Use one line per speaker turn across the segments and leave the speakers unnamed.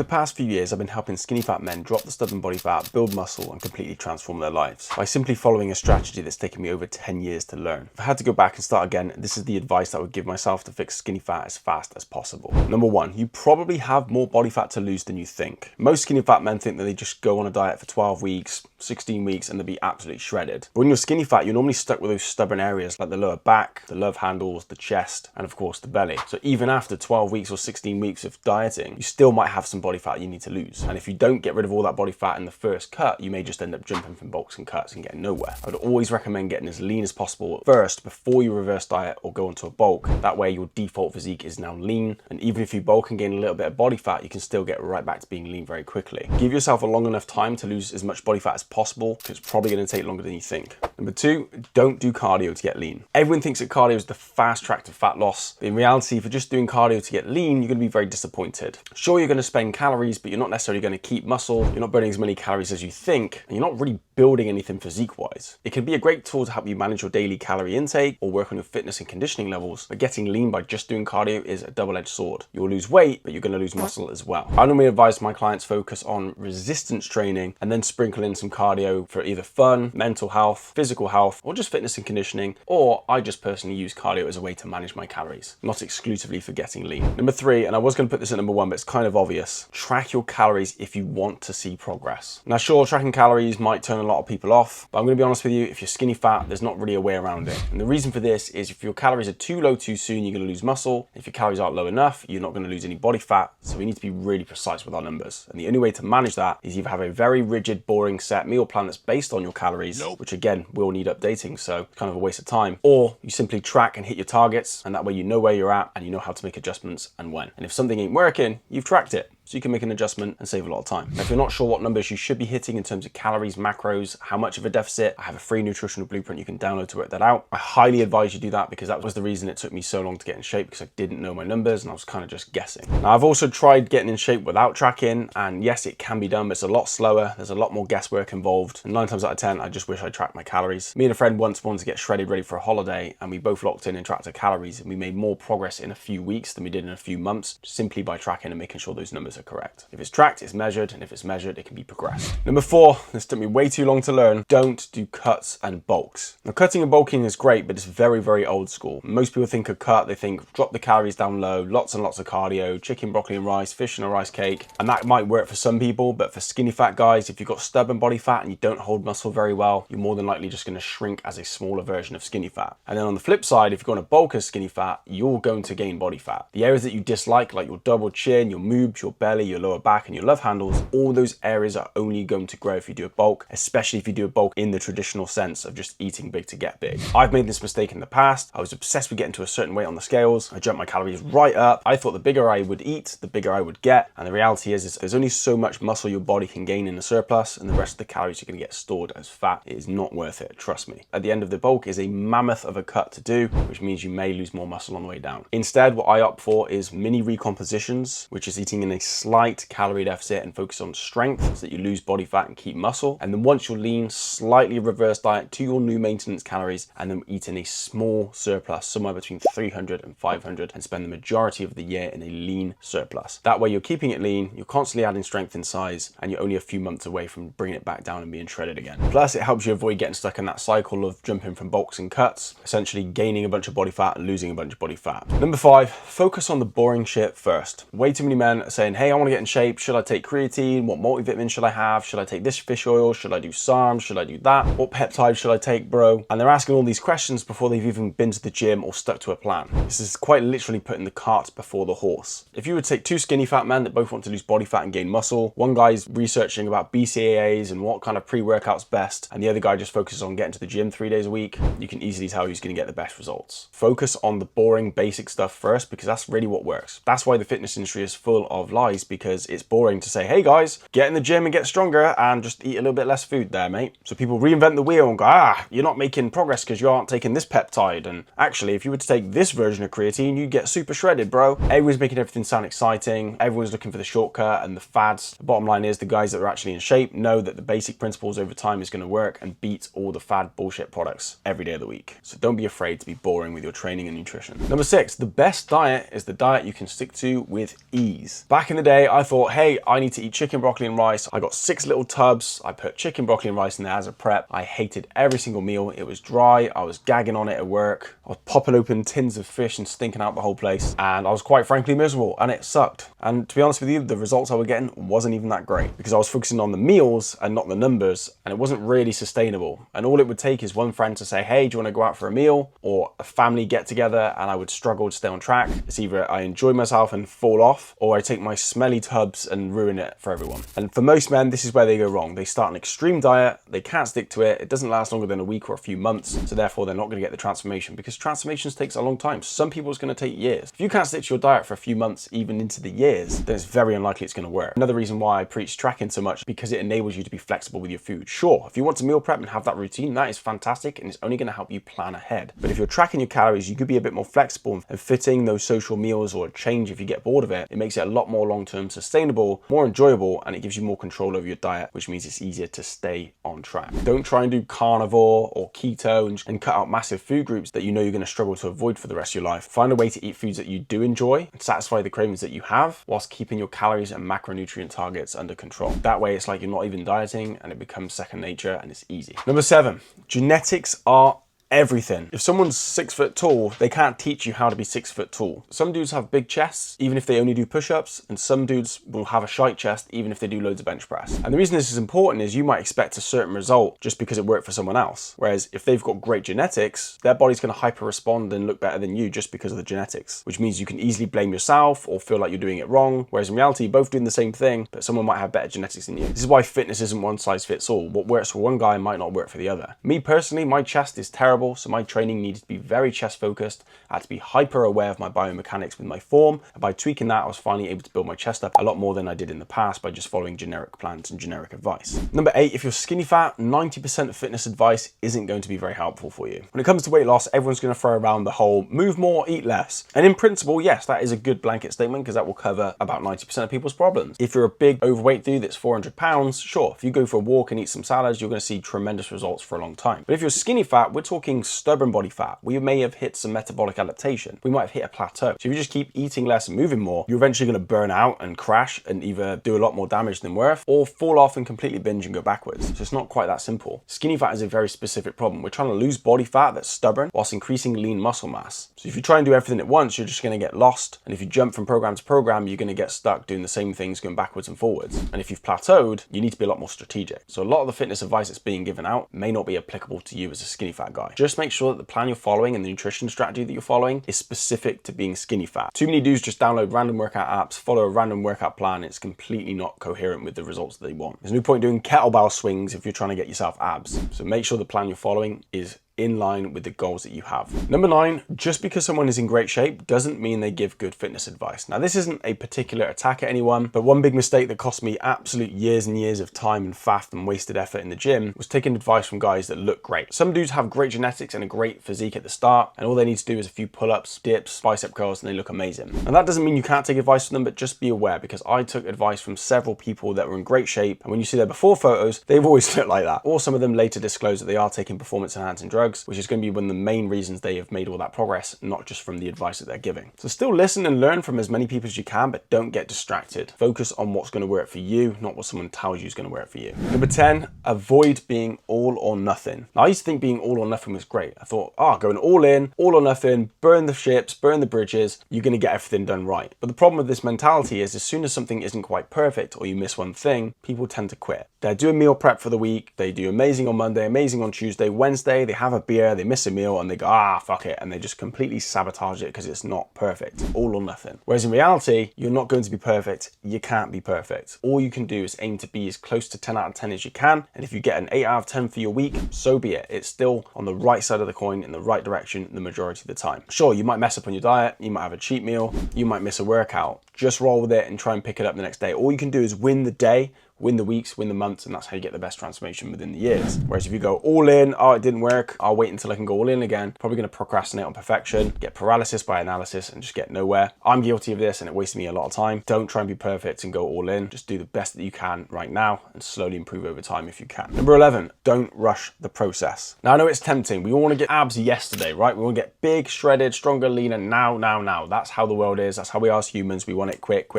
the past few years, I've been helping skinny fat men drop the stubborn body fat, build muscle, and completely transform their lives by simply following a strategy that's taken me over 10 years to learn. If I had to go back and start again, this is the advice that I would give myself to fix skinny fat as fast as possible. Number one, you probably have more body fat to lose than you think. Most skinny fat men think that they just go on a diet for 12 weeks, 16 weeks, and they'll be absolutely shredded. But when you're skinny fat, you're normally stuck with those stubborn areas like the lower back, the love handles, the chest, and of course the belly. So even after 12 weeks or 16 weeks of dieting, you still might have some body fat you need to lose. And if you don't get rid of all that body fat in the first cut, you may just end up jumping from bulks and cuts and getting nowhere. I would always recommend getting as lean as possible first before you reverse diet or go into a bulk. That way your default physique is now lean, and even if you bulk and gain a little bit of body fat, you can still get right back to being lean very quickly. Give yourself a long enough time to lose as much body fat as possible, because it's probably going to take longer than you think. Number two, don't do cardio to get lean. Everyone thinks that cardio is the fast track to fat loss, but in reality, if you're just doing cardio to get lean, you're going to be very disappointed. Sure, you're going to spend calories, but you're not necessarily going to keep muscle. You're not burning as many calories as you think, and you're not really building anything physique-wise. It can be a great tool to help you manage your daily calorie intake or work on your fitness and conditioning levels, but getting lean by just doing cardio is a double-edged sword. You'll lose weight, but you're going to lose muscle as well. I normally advise my clients focus on resistance training and then sprinkle in some cardio for either fun, mental health, physical health, or just fitness and conditioning, or I just personally use cardio as a way to manage my calories, not exclusively for getting lean. Number three, and I was going to put this at number one, but it's kind of obvious, track your calories if you want to see progress. Now sure, tracking calories might turn a lot of people off, but I'm going to be honest with you, if you're skinny fat, there's not really a way around it. And the reason for this is if your calories are too low too soon, you're going to lose muscle. If your calories aren't low enough, you're not going to lose any body fat. So we need to be really precise with our numbers. And the only way to manage that is either have a very rigid, boring set meal plan that's based on your calories, which again, will need updating, so it's kind of a waste of time, or you simply track and hit your targets, and that way you know where you're at and you know how to make adjustments and when. And if something ain't working, you've tracked it, so you can make an adjustment and save a lot of time. Now, if you're not sure what numbers you should be hitting in terms of calories, macros, how much of a deficit, I have a free nutritional blueprint you can download to work that out. I highly advise you do that, because that was the reason it took me so long to get in shape, because I didn't know my numbers and I was kind of just guessing. Now, I've also tried getting in shape without tracking, and yes, it can be done, but it's a lot slower. There's a lot more guesswork involved, and 9 times out of 10, I just wish I tracked my calories. Me and a friend once wanted to get shredded ready for a holiday, and we both locked in and tracked our calories, and we made more progress in a few weeks than we did in a few months, simply by tracking and making sure those numbers are correct. If it's tracked, it's measured, and if it's measured, it can be progressed. Number four, this took me way too long to learn, don't do cuts and bulks. Now, cutting and bulking is great, but it's very, very old school. Most people think a cut, they think drop the calories down low, lots and lots of cardio, chicken, broccoli and rice, fish and a rice cake, and that might work for some people, but for skinny fat guys, if you've got stubborn body fat and you don't hold muscle very well, you're more than likely just going to shrink as a smaller version of skinny fat. And then on the flip side, if you're going to bulk as skinny fat, you're going to gain body fat. The areas that you dislike, like your double chin, your moobs, your belly, your lower back, and your love handles, all those areas are only going to grow if you do a bulk, especially if you do a bulk in the traditional sense of just eating big to get big. I've made this mistake in the past. I was obsessed with getting to a certain weight on the scales. I jumped my calories right up. I thought the bigger I would eat, the bigger I would get. And the reality is there's only so much muscle your body can gain in a surplus, and the rest of the calories are going to get stored as fat. It is not worth it, trust me. At the end of the bulk is a mammoth of a cut to do, which means you may lose more muscle on the way down. Instead, what I opt for is mini recompositions, which is eating in a slight calorie deficit and focus on strength so that you lose body fat and keep muscle. And then once you're lean, slightly reverse diet to your new maintenance calories, and then eat in a small surplus, somewhere between 300 and 500, and spend the majority of the year in a lean surplus. That way you're keeping it lean, you're constantly adding strength and size, and you're only a few months away from bringing it back down and being shredded again. Plus, it helps you avoid getting stuck in that cycle of jumping from bulks and cuts, essentially gaining a bunch of body fat and losing a bunch of body fat. Number five, focus on the boring shit first. Way too many men are saying, hey, I want to get in shape. Should I take creatine? What multivitamin should I have? Should I take this fish oil? Should I do SARMs? Should I do that? What peptide should I take, bro? And they're asking all these questions before they've even been to the gym or stuck to a plan. This is quite literally putting the cart before the horse. If you would take two skinny fat men that both want to lose body fat and gain muscle, one guy's researching about BCAAs and what kind of pre-workout's best, and the other guy just focuses on getting to the gym 3 days a week, you can easily tell who's going to get the best results. Focus on the boring basic stuff first, because that's really what works. That's why the fitness industry is full of lies, because it's boring to say, hey guys, get in the gym and get stronger and just eat a little bit less food there, mate. So people reinvent the wheel and go, you're not making progress because you aren't taking this peptide, and actually if you were to take this version of creatine, you'd get super shredded, bro. Everyone's making everything sound exciting, everyone's looking for the shortcut and the fads. The bottom line is the guys that are actually in shape know that the basic principles over time is going to work and beat all the fad bullshit products every day of the week. So don't be afraid to be boring with your training and nutrition. Number six, the best diet is the diet you can stick to with ease. Back in the the day, I thought, hey, I need to eat chicken, broccoli, and rice. I got 6 little tubs. I put chicken, broccoli, and rice in there as a prep. I hated every single meal. It was dry. I was gagging on it at work. I was popping open tins of fish and stinking out the whole place. And I was quite frankly miserable, and it sucked. And to be honest with you, the results I was getting wasn't even that great because I was focusing on the meals and not the numbers, and it wasn't really sustainable. And all it would take is one friend to say, hey, do you want to go out for a meal, or a family get together, and I would struggle to stay on track. It's either I enjoy myself and fall off, or I take my smelly tubs and ruin it for everyone. And for most men, this is where they go wrong. They start an extreme diet, they can't stick to it, it doesn't last longer than a week or a few months, so therefore they're not going to get the transformation, because transformations takes a long time. Some people it's going to take years. If you can't stick to your diet for a few months, even into the years, then it's very unlikely it's going to work. Another reason why I preach tracking so much, because it enables you to be flexible with your food. Sure, if you want to meal prep and have that routine, that is fantastic, and it's only going to help you plan ahead. But if you're tracking your calories, you could be a bit more flexible, and fitting those social meals or a change if you get bored of it, it makes it a lot more long-term sustainable, more enjoyable, and it gives you more control over your diet, which means it's easier to stay on track. Don't try and do carnivore or keto and cut out massive food groups that you know you're going to struggle to avoid for the rest of your life. Find a way to eat foods that you do enjoy and satisfy the cravings that you have, whilst keeping your calories and macronutrient targets under control. That way it's like you're not even dieting, and it becomes second nature, and it's easy. Number 7, genetics are everything. If someone's 6 foot tall, they can't teach you how to be 6 foot tall. Some dudes have big chests, even if they only do push-ups, and some dudes will have a shite chest, even if they do loads of bench press. And the reason this is important is you might expect a certain result just because it worked for someone else. Whereas if they've got great genetics, their body's going to hyper respond and look better than you just because of the genetics, which means you can easily blame yourself or feel like you're doing it wrong. Whereas in reality, you're both doing the same thing, but someone might have better genetics than you. This is why fitness isn't one size fits all. What works for one guy might not work for the other. Me personally, my chest is terrible, so my training needed to be very chest focused. I had to be hyper aware of my biomechanics with my form, and by tweaking that, I was finally able to build my chest up a lot more than I did in the past by just following generic plans and generic advice. Number 8, if you're skinny fat, 90% of fitness advice isn't going to be very helpful for you. When it comes to weight loss, everyone's going to throw around the whole move more, eat less. And in principle, yes, that is a good blanket statement because that will cover about 90% of people's problems. If you're a big overweight dude that's 400 pounds, sure, if you go for a walk and eat some salads, you're going to see tremendous results for a long time. But if you're skinny fat, we're talking stubborn body fat. We may have hit some metabolic adaptation. We might have hit a plateau. So if you just keep eating less and moving more, you're eventually going to burn out and crash and either do a lot more damage than worth, or fall off and completely binge and go backwards. So it's not quite that simple. Skinny fat is a very specific problem. We're trying to lose body fat that's stubborn whilst increasing lean muscle mass. So if you try and do everything at once, you're just going to get lost. And if you jump from program to program, you're going to get stuck doing the same things, going backwards and forwards. And if you've plateaued, you need to be a lot more strategic. So a lot of the fitness advice that's being given out may not be applicable to you as a skinny fat guy. Just make sure that the plan you're following and the nutrition strategy that you're following is specific to being skinny fat. Too many dudes just download random workout apps, follow a random workout plan. It's completely not coherent with the results that they want. There's no point doing kettlebell swings if you're trying to get yourself abs. So make sure the plan you're following is in line with the goals that you have. Number 9, just because someone is in great shape doesn't mean they give good fitness advice. Now, this isn't a particular attack at anyone, but one big mistake that cost me absolute years and years of time and faff and wasted effort in the gym was taking advice from guys that look great. Some dudes have great genetics and a great physique at the start, and all they need to do is a few pull-ups, dips, bicep curls, and they look amazing. And that doesn't mean you can't take advice from them, but just be aware, because I took advice from several people that were in great shape, and when you see their before photos, they've always looked like that. Or some of them later disclose that they are taking performance-enhancing drugs, which is going to be one of the main reasons they have made all that progress, not just from the advice that they're giving. So still listen and learn from as many people as you can, but don't get distracted. Focus on what's going to work for you, not what someone tells you is going to work for you. Number 10, avoid being all or nothing. Now, I used to think being all or nothing was great. I thought, going all in, all or nothing, burn the ships, burn the bridges, you're going to get everything done right. But the problem with this mentality is as soon as something isn't quite perfect or you miss one thing, people tend to quit. They do a meal prep for the week, they do amazing on Monday, amazing on Tuesday, Wednesday, they have a beer, they miss a meal, and they go, fuck it, and they just completely sabotage it because it's not perfect. All or nothing. Whereas in reality, you're not going to be perfect. You can't be perfect. All you can do is aim to be as close to 10 out of 10 as you can, and if you get an 8 out of 10 for your week, so be it. It's still on the right side of the coin, in the right direction the majority of the time. Sure, you might mess up on your diet, you might have a cheat meal, you might miss a workout. Just roll with it and try and pick it up the next day. All you can do is win the day win the weeks, win the months, and that's how you get the best transformation within the years. Whereas if you go all in, oh, it didn't work, I'll wait until I can go all in again, probably going to procrastinate on perfection, get paralysis by analysis, and just get nowhere. I'm guilty of this, and it wasted me a lot of time. Don't try and be perfect and go all in. Just do the best that you can right now and slowly improve over time if you can. Number 11, don't rush the process. Now, I know it's tempting. We all want to get abs yesterday, right? We want to get big, shredded, stronger, leaner now. That's how the world is. That's how we are as humans. We want it quick,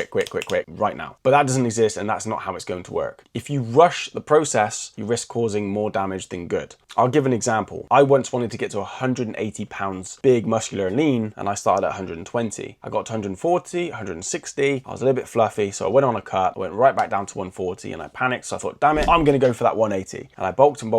right now. But that doesn't exist, and that's not how it's going to work. If you rush the process, you risk causing more damage than good. I'll give an example. I once wanted to get to 180 pounds big, muscular, and lean, and I started at 120. I got to 140, 160. I was a little bit fluffy, so I went on a cut. I went right back down to 140, and I panicked, so I thought, damn it, I'm going to go for that 180. And I bulked and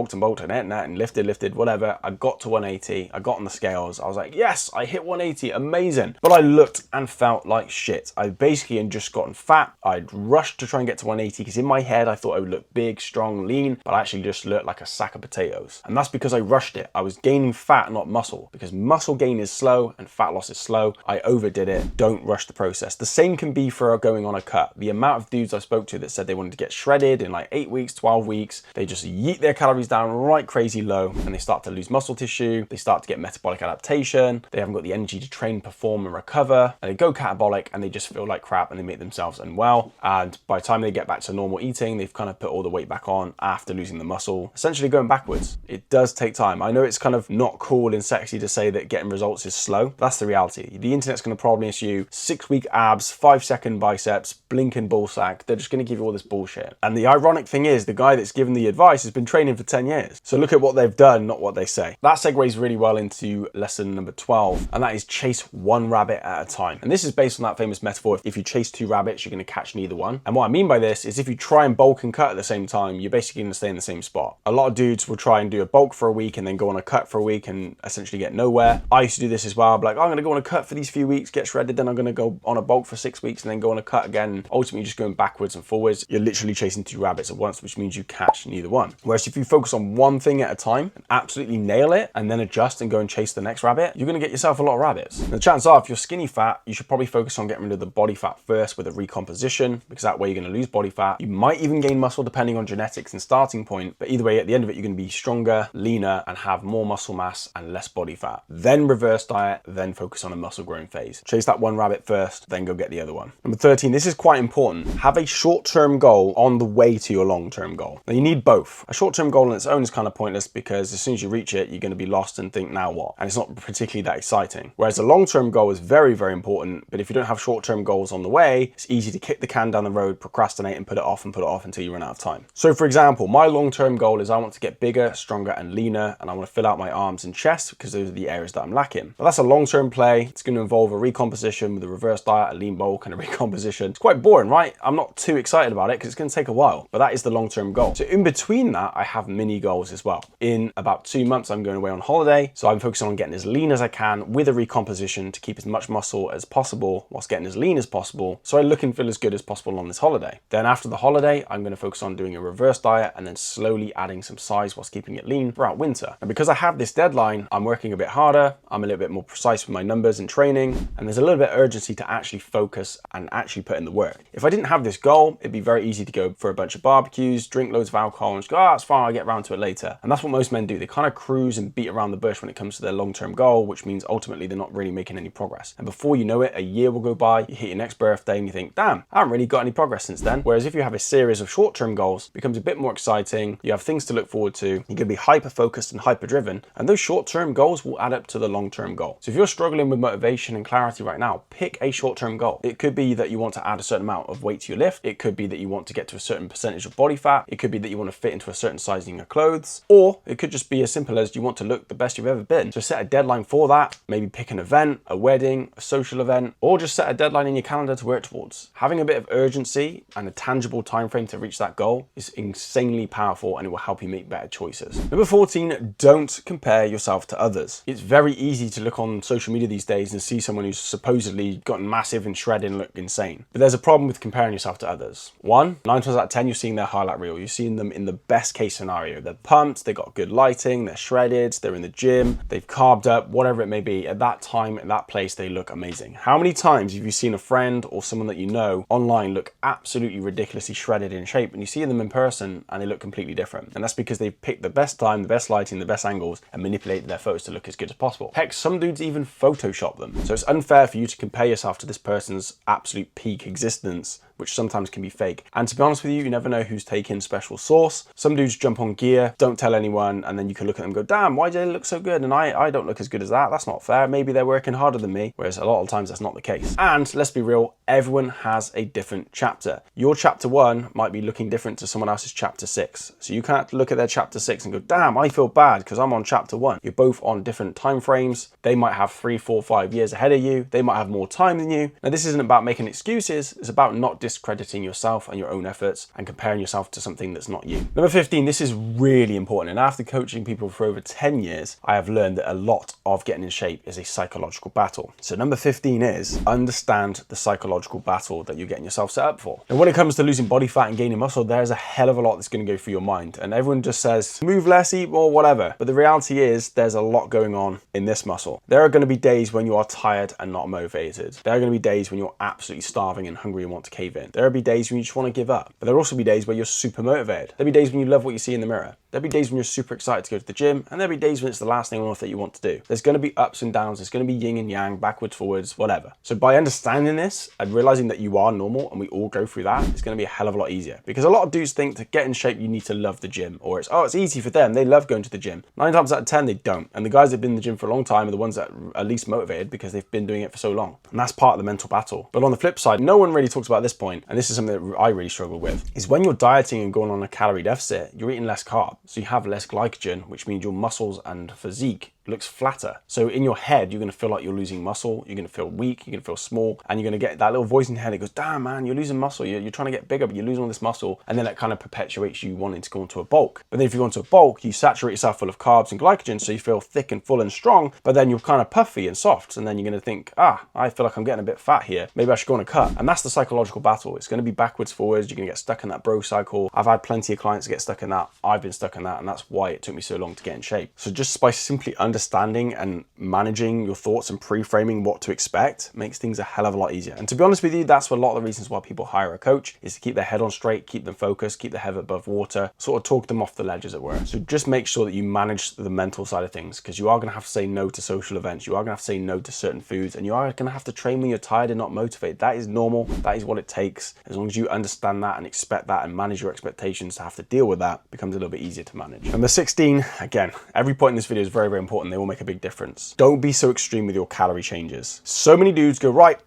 lifted, whatever. I got to 180. I got on the scales. I was like, yes, I hit 180, amazing. But I looked and felt like shit. I basically had just gotten fat. I'd rushed to try and get to 180 because in my head, I thought I would look big, strong, lean, but I actually just looked like a sack of potatoes. And that's because I rushed it. I was gaining fat, not muscle, because muscle gain is slow and fat loss is slow. I overdid it. Don't rush the process. The same can be for going on a cut. The amount of dudes I spoke to that said they wanted to get shredded in like 8 weeks, 12 weeks, they just yeet their calories down right crazy low and they start to lose muscle tissue. They start to get metabolic adaptation. They haven't got the energy to train, perform, and recover. And they go catabolic and they just feel like crap and they make themselves unwell. And by the time they get back to normal eating, they've kind of put all the weight back on after losing the muscle, essentially going backwards. It does take time. I know it's kind of not cool and sexy to say that getting results is slow. But that's the reality. The internet's going to promise you 6-week abs, 5-second biceps, blinking ball sack. They're just going to give you all this bullshit. And the ironic thing is, the guy that's given the advice has been training for 10 years. So look at what they've done, not what they say. That segues really well into lesson number 12, and that is chase one rabbit at a time. And this is based on that famous metaphor, if you chase 2 rabbits, you're going to catch neither one. And what I mean by this is if you try and bulk and cut at the same time, you're basically going to stay in the same spot. A lot of dudes will try and do a bulk for a week and then go on a cut for a week and essentially get nowhere. I used to do this as well. I'm like, oh, I'm going to go on a cut for these few weeks, get shredded, then I'm going to go on a bulk for 6 weeks and then go on a cut again. Ultimately, just going backwards and forwards. You're literally chasing 2 rabbits at once, which means you catch neither one. Whereas if you focus on one thing at a time and absolutely nail it and then adjust and go and chase the next rabbit, you're going to get yourself a lot of rabbits. And the chances are, if you're skinny fat, you should probably focus on getting rid of the body fat first with a recomposition, because that way you're going to lose body fat. You might even gain muscle depending on genetics and starting point, but either way, at the end of it, you're going to be stronger, leaner, and have more muscle mass and less body fat. Then reverse diet, then focus on a muscle growing phase. Chase that one rabbit first, then go get the other one. Number 13, this is quite important. Have a short-term goal on the way to your long-term goal. Now you need both. A short-term goal on its own is kind of pointless because as soon as you reach it, you're going to be lost and think, now what? And it's not particularly that exciting. Whereas a long-term goal is very, very important, but if you don't have short-term goals on the way, it's easy to kick the can down the road, procrastinate, and put it off until you run out of time. So for example, my long-term goal is I want to get bigger, stronger, and leaner, and I want to fill out my arms and chest because those are the areas that I'm lacking. But that's a long-term play. It's going to involve a recomposition with a reverse diet, a lean bulk, and a recomposition. It's quite boring, right? I'm not too excited about it because it's going to take a while, but that is the long-term goal. So in between that, I have mini goals as well. In about 2 months, I'm going away on holiday. So I'm focusing on getting as lean as I can with a recomposition to keep as much muscle as possible whilst getting as lean as possible. So I look and feel as good as possible on this holiday. Then after the holiday, I'm going to focus on doing a reverse diet and then slowly adding some size whilst keeping it lean throughout winter. And because I have this deadline, I'm working a bit harder. I'm a little bit more precise with my numbers and training. And there's a little bit of urgency to actually focus and actually put in the work. If I didn't have this goal, it'd be very easy to go for a bunch of barbecues, drink loads of alcohol and just go, oh, it's fine, I'll get around to it later. And that's what most men do. They kind of cruise and beat around the bush when it comes to their long-term goal, which means ultimately they're not really making any progress. And before you know it, a year will go by, you hit your next birthday and you think, damn, I haven't really got any progress since then. Whereas if you have a series of short-term goals, it becomes a bit more exciting. You have things to look forward to. You're going to be hyper-focused and hyper-driven. And those short-term goals will add up to the long-term goal. So if you're struggling with motivation and clarity right now, pick a short-term goal. It could be that you want to add a certain amount of weight to your lift. It could be that you want to get to a certain percentage of body fat. It could be that you want to fit into a certain sizing of clothes. Or it could just be as simple as you want to look the best you've ever been. So set a deadline for that. Maybe pick an event, a wedding, a social event, or just set a deadline in your calendar to work towards. Having a bit of urgency and a tangible time frame to reach that goal is insanely powerful and it will help you make better choices. Number 14, don't compare yourself to others. It's very easy to look on social media these days and see someone who's supposedly gotten massive and shredded and look insane. But there's a problem with comparing yourself to others. 9 times out of 10, you're seeing their highlight reel. You're seeing them in the best case scenario. They're pumped, they got good lighting, they're shredded, they're in the gym, they've carved up, whatever it may be. At that time, at that place, they look amazing. How many times have you seen a friend or someone that you know online look absolutely ridiculously shredded shredded in shape, and you see them in person and they look completely different. And that's because they've picked the best time, the best lighting, the best angles, and manipulated their photos to look as good as possible. Heck, some dudes even Photoshop them. So it's unfair for you to compare yourself to this person's absolute peak existence, which sometimes can be fake. And to be honest with you, you never know who's taking special sauce. Some dudes jump on gear, don't tell anyone, and then you can look at them and go, damn, why do they look so good? And I don't look as good as that. That's not fair. Maybe they're working harder than me. Whereas a lot of times that's not the case. And let's be real, everyone has a different chapter. Your chapter 1 might be looking different to someone else's chapter 6. So you can't look at their chapter 6 and go, damn, I feel bad because I'm on chapter 1. You're both on different time frames. They might have 3, 4, 5 years ahead of you. They might have more time than you. Now, this isn't about making excuses. It's about not discrediting yourself and your own efforts and comparing yourself to something that's not you. Number 15, this is really important. And after coaching people for over 10 years, I have learned that a lot of getting in shape is a psychological battle. So number 15 is understand the psychological battle that you're getting yourself set up for. And when it comes to losing body fat and gaining muscle, there's a hell of a lot that's going to go through your mind. And everyone just says, move less, eat more, whatever. But the reality is there's a lot going on in this muscle. There are going to be days when you are tired and not motivated. There are going to be days when you're absolutely starving and hungry and want to cave in. There will be days when you just want to give up. But there'll also be days where you're super motivated. There'll be days when you love what you see in the mirror. There'll be days when you're super excited to go to the gym, and there'll be days when it's the last thing on earth that you want to do. There's going to be ups and downs. There's going to be yin and yang, backwards, forwards, whatever. So by understanding this and realizing that you are normal and we all go through that, it's going to be a hell of a lot easier. Because a lot of dudes think to get in shape, you need to love the gym, or it's easy for them. They love going to the gym. 9 times out of 10, they don't. And the guys that have been in the gym for a long time are the ones that are least motivated because they've been doing it for so long. And that's part of the mental battle. But on the flip side, no one really talks about this point, and this is something that I really struggle with, is when you're dieting and going on a calorie deficit, you're eating less carb. So you have less glycogen, which means your muscles and physique looks flatter. So in your head, you're going to feel like you're losing muscle, you're going to feel weak, you're going to feel small, and you're going to get that little voice in your head that goes, damn man, you're losing muscle, you're trying to get bigger, but you're losing all this muscle, and then it kind of perpetuates you wanting to go into a bulk. But then if you go into a bulk, you saturate yourself full of carbs and glycogen, so you feel thick and full and strong, but then you're kind of puffy and soft, and then you're going to think, I feel like I'm getting a bit fat here, maybe I should go on a cut. And that's the psychological battle. It's going to be backwards, forwards, you're going to get stuck in that bro cycle. I've had plenty of clients get stuck in that, I've been stuck in that, and that's why it took me so long to get in shape. So just by simply understanding and managing your thoughts and pre-framing what to expect makes things a hell of a lot easier. And to be honest with you, that's a lot of the reasons why people hire a coach, is to keep their head on straight, keep them focused, keep their head above water, sort of talk them off the ledge, as it were. So just make sure that you manage the mental side of things, because you are going to have to say no to social events, you are going to have to say no to certain foods, and you are going to have to train when you're tired and not motivated. That is normal. That is what it takes. As long as you understand that and expect that and manage your expectations to have to deal with that, it becomes a little bit easier to manage. Number 16, again, every point in this video is very, very important. They will make a big difference. Don't be so extreme with your calorie changes. So many dudes go, right,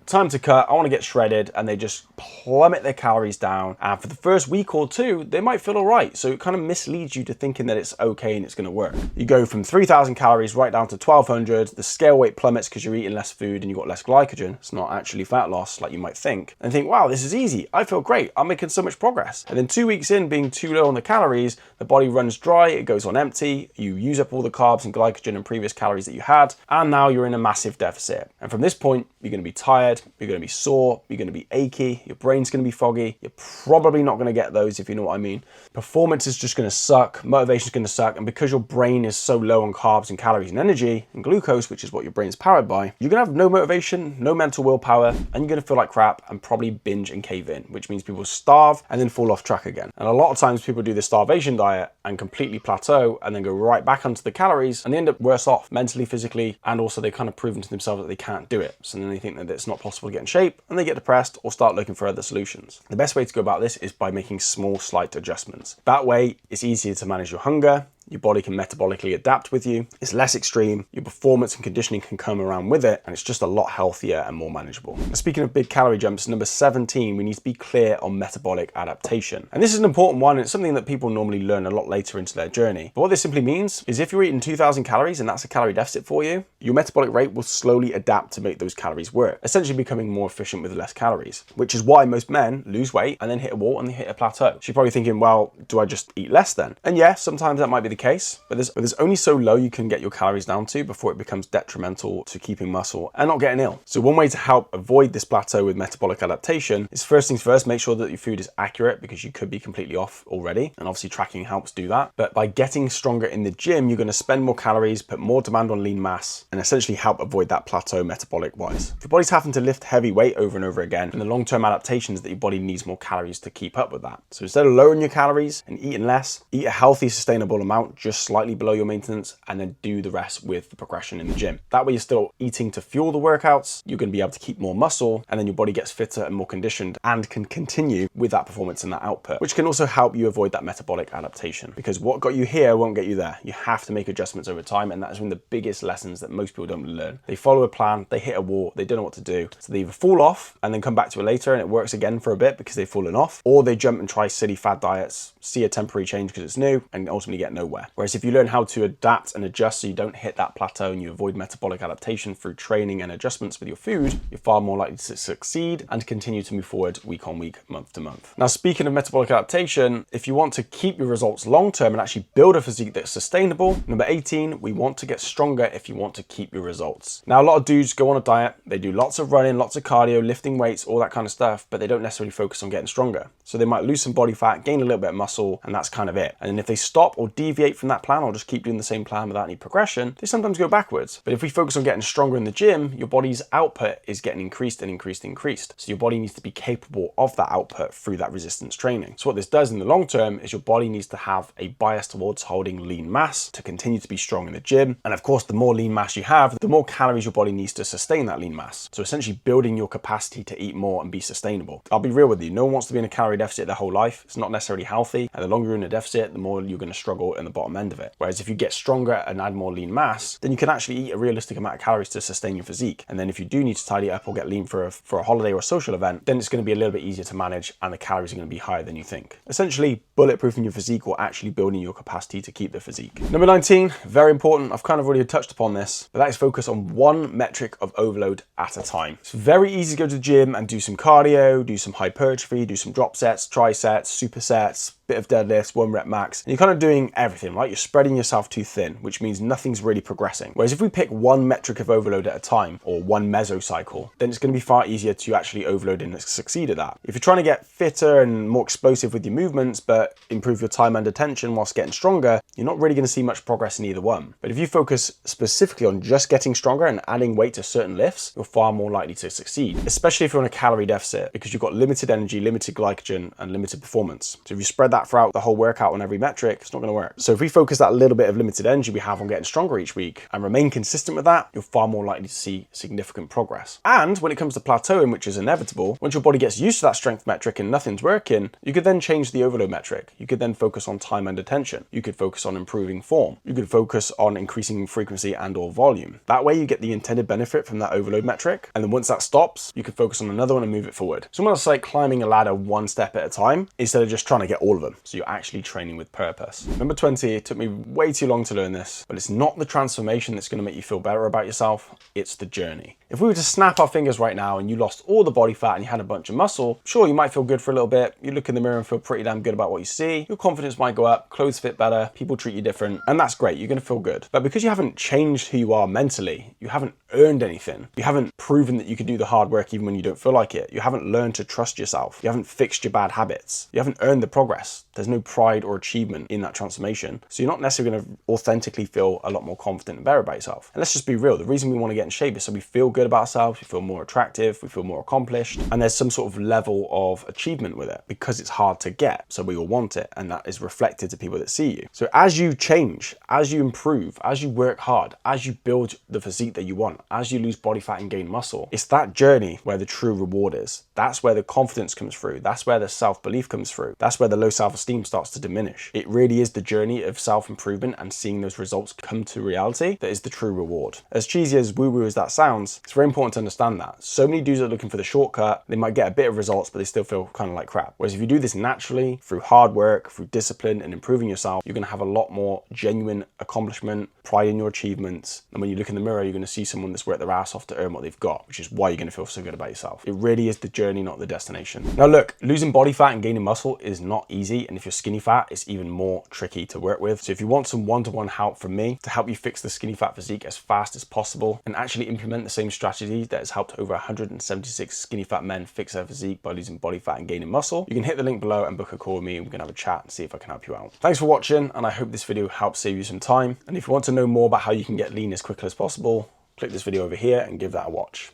time to cut, I want to get shredded, and they just plummet their calories down, and for the first week or two they might feel all right. So it kind of misleads you to thinking that it's okay and it's going to work. You go from 3,000 calories right down to 1,200, the scale weight plummets because you're eating less food and you've got less glycogen. It's not actually fat loss like you might think, and think, wow, this is easy, I feel great, I'm making so much progress. And then 2 weeks in, being too low on the calories, the body runs dry, it goes on empty, you use up all the carbs and glycogen and previous calories that you had, and now you're in a massive deficit. And from this point, you're going to be tired, you're going to be sore, you're going to be achy, your brain's going to be foggy, you're probably not going to get those, if you know what I mean. Performance is just going to suck, motivation is going to suck, and because your brain is so low on carbs and calories and energy and glucose, which is what your brain's powered by, you're going to have no motivation, no mental willpower, and you're going to feel like crap and probably binge and cave in, which means people starve and then fall off track again. And a lot of times people do the starvation diet and completely plateau and then go right back onto the calories, and they end up worse off mentally, physically, and also they've kind of proven to themselves that they can't do it. So then they think that it's not possible to get in shape, and they get depressed or start looking for other solutions. The best way to go about this is by making small, slight adjustments. That way, it's easier to manage your hunger, your body can metabolically adapt with you, it's less extreme, your performance and conditioning can come around with it, and it's just a lot healthier and more manageable. Now, speaking of big calorie jumps, number 17, we need to be clear on metabolic adaptation. And this is an important one, and it's something that people normally learn a lot later into their journey. But what this simply means is if you're eating 2,000 calories and that's a calorie deficit for you, your metabolic rate will slowly adapt to make those calories work, essentially becoming more efficient with less calories, which is why most men lose weight and then hit a wall and they hit a plateau. So you're probably thinking, well, do I just eat less then? And yeah, sometimes that might be the case, but there's only so low you can get your calories down to before it becomes detrimental to keeping muscle and not getting ill. So one way to help avoid this plateau with metabolic adaptation is, first things first, make sure that your food is accurate, because you could be completely off already, and obviously tracking helps do that. But by getting stronger in the gym, you're going to spend more calories, put more demand on lean mass, and essentially help avoid that plateau metabolic wise. If your body's having to lift heavy weight over and over again, then the long-term adaptation is that your body needs more calories to keep up with that. So instead of lowering your calories and eating less, eat a healthy, sustainable amount, just slightly below your maintenance, and then do the rest with the progression in the gym. That way you're still eating to fuel the workouts, you're going to be able to keep more muscle, and then your body gets fitter and more conditioned and can continue with that performance and that output, which can also help you avoid that metabolic adaptation, because what got you here won't get you there. You have to make adjustments over time, and that is one of the biggest lessons that most people don't learn. They follow a plan, they hit a wall, they don't know what to do, so they either fall off and then come back to it later and it works again for a bit because they've fallen off, or they jump and try silly fad diets, see a temporary change because it's new, and ultimately get nowhere. Whereas if you learn how to adapt and adjust so you don't hit that plateau and you avoid metabolic adaptation through training and adjustments with your food, you're far more likely to succeed and continue to move forward week on week, month to month. Now, speaking of metabolic adaptation, if you want to keep your results long term and actually build a physique that's sustainable, number 18, we want to get stronger if you want to keep your results. Now, a lot of dudes go on a diet, they do lots of running, lots of cardio, lifting weights, all that kind of stuff, but they don't necessarily focus on getting stronger. So they might lose some body fat, gain a little bit of muscle, and that's kind of it. And then if they stop or deviate from that plan or just keep doing the same plan without any progression, they sometimes go backwards. But if we focus on getting stronger in the gym, your body's output is getting increased and increased and increased. So your body needs to be capable of that output through that resistance training. So what this does in the long term is your body needs to have a bias towards holding lean mass to continue to be strong in the gym. And of course, the more lean mass you have, the more calories your body needs to sustain that lean mass. So essentially building your capacity to eat more and be sustainable. I'll be real with you, no one wants to be in a calorie deficit their whole life. It's not necessarily healthy. And the longer you're in a deficit, the more you're going to struggle in the bottom end of it. Whereas if you get stronger and add more lean mass, then you can actually eat a realistic amount of calories to sustain your physique. And then if you do need to tidy up or get lean for a holiday or a social event, then it's going to be a little bit easier to manage and the calories are going to be higher than you think. Essentially, bulletproofing your physique or actually building your capacity to keep the physique. Number 19, very important. I've kind of already touched upon this, but that is focus on one metric of overload at a time. It's very easy to go to the gym and do some cardio, do some hypertrophy, do some drop sets, trisets, supersets, bit of deadlifts, 1 rep max, and you're kind of doing everything, right? You're spreading yourself too thin, which means nothing's really progressing. Whereas if we pick one metric of overload at a time, or one mesocycle, then it's going to be far easier to actually overload and succeed at that. If you're trying to get fitter and more explosive with your movements, but improve your time under tension whilst getting stronger, you're not really going to see much progress in either one. But if you focus specifically on just getting stronger and adding weight to certain lifts, you're far more likely to succeed, especially if you're on a calorie deficit, because you've got limited energy, limited glycogen, and limited performance. So if you spread that throughout the whole workout on every metric, it's not going to work. So if we focus that little bit of limited energy we have on getting stronger each week and remain consistent with that, you're far more likely to see significant progress. And when it comes to plateauing, which is inevitable, once your body gets used to that strength metric and nothing's working, you could then change the overload metric. You could then focus on time under tension. You could focus on improving form. You could focus on increasing frequency and or volume. That way you get the intended benefit from that overload metric. And then once that stops, you can focus on another one and move it forward. So almost like climbing a ladder one step at a time instead of just trying to get all of them. So you're actually training with purpose. Number 20, it took me way too long to learn this, but it's not the transformation that's going to make you feel better about yourself, it's the journey. If we were to snap our fingers right now and you lost all the body fat and you had a bunch of muscle, sure, you might feel good for a little bit. You look in the mirror and feel pretty damn good about what you see. Your confidence might go up, clothes fit better, people treat you different, and that's great. You're going to feel good. But because you haven't changed who you are mentally, you haven't earned anything. You haven't proven that you can do the hard work even when you don't feel like it. You haven't learned to trust yourself. You haven't fixed your bad habits. You haven't earned the progress. There's no pride or achievement in that transformation. So you're not necessarily going to authentically feel a lot more confident and better about yourself. And let's just be real. The reason we want to get in shape is so we feel good about ourselves, we feel more attractive, we feel more accomplished, and there's some sort of level of achievement with it because it's hard to get. So we all want it, and that is reflected to people that see you. So as you change, as you improve, as you work hard, as you build the physique that you want, as you lose body fat and gain muscle, it's that journey where the true reward is. That's where the confidence comes through. That's where the self-belief comes through. That's where the low self-esteem starts to diminish. It really is the journey of self-improvement and seeing those results come to reality that is the true reward. As cheesy as woo-woo as that sounds, it's very important to understand that. So many dudes are looking for the shortcut. They might get a bit of results, but they still feel kind of like crap. Whereas if you do this naturally, through hard work, through discipline and improving yourself, you're going to have a lot more genuine accomplishment, pride in your achievements. And when you look in the mirror, you're going to see someone everyone that's worked their ass off to earn what they've got, which is why you're going to feel so good about yourself. It really is the journey, not the destination. Now look, losing body fat and gaining muscle is not easy, and if you're skinny fat, it's even more tricky to work with. So if you want some one-to-one help from me to help you fix the skinny fat physique as fast as possible and actually implement the same strategy that has helped over 176 skinny fat men fix their physique by losing body fat and gaining muscle, you can hit the link below and book a call with me, and we can have a chat and see if I can help you out. Thanks for watching, and I hope this video helps save you some time. And if you want to know more about how you can get lean as quickly as possible, click this video over here and give that a watch.